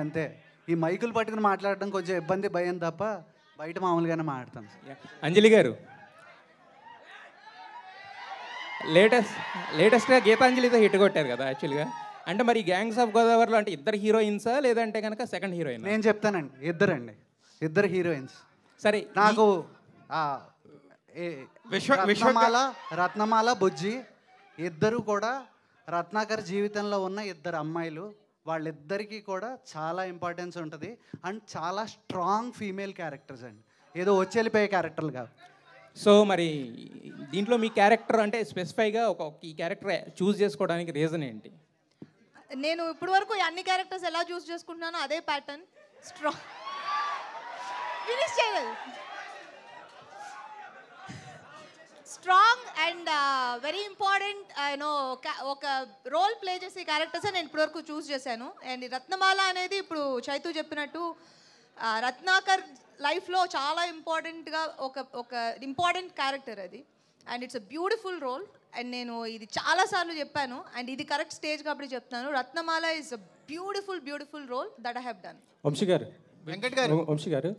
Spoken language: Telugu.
అంతే. ఈ మైకులు పట్టుకుని మాట్లాడడం కొంచెం ఇబ్బంది, భయం తప్ప బయట మామూలుగానే మాట్లాడతాను. అంజలి గారు లేటెస్ట్గా గీతాంజలితో హిట్ కొట్టారు కదా యాక్చువల్గా. అంటే మరి గ్యాంగ్స్ ఆఫ్ గోదావరిలో అంటే ఇద్దరు హీరోయిన్సా లేదంటే కనుక సెకండ్ హీరోయిన్? నేను చెప్తానండి, ఇద్దరు హీరోయిన్స్. సరే, నాకు రత్నమాల బుజ్జి ఇద్దరు కూడా రత్నాకర్ జీవితంలో ఉన్న ఇద్దరు అమ్మాయిలు. వాళ్ళిద్దరికీ కూడా చాలా ఇంపార్టెన్స్ ఉంటుంది అండ్ చాలా స్ట్రాంగ్ ఫీమేల్ క్యారెక్టర్స్ అండి, ఏదో వచ్చి వెళ్ళిపోయే క్యారెక్టర్లు కాదు. సో మరి దీంట్లో మీ క్యారెక్టర్ అంటే స్పెసిఫైగా ఈ క్యారెక్టర్ చూస్ చేసుకోవడానికి రీజన్ ఏంటి? నేను ఇప్పటి వరకు అన్ని క్యారెక్టర్స్ ఎలా చూస్ చేసుకుంటున్నానో అదే ప్యాటర్న్. స్ట్రాంగ్ ఫినిష్ చేయలేదు. స్ట్రాంగ్ అండ్ వెరీ ఇంపార్టెంట్ ఒక రోల్ ప్లే చేసే క్యారెక్టర్స్ నేను ఇప్పటివరకు చూస్ చేశాను. అండ్ రత్నమాల అనేది ఇప్పుడు చైతు చెప్పినట్టు రత్నాకర్ లైఫ్లో చాలా ఇంపార్టెంట్గా ఒక ఇంపార్టెంట్ క్యారెక్టర్ అది. And it's a beautiful role. And నేను ఇది చాలాసార్లు చెప్పాను అండ్ ఇది కరెక్ట్ స్టేజ్ కాబట్టి చెప్తాను. Ratnamala is a beautiful role that I have done. Vamsi గారు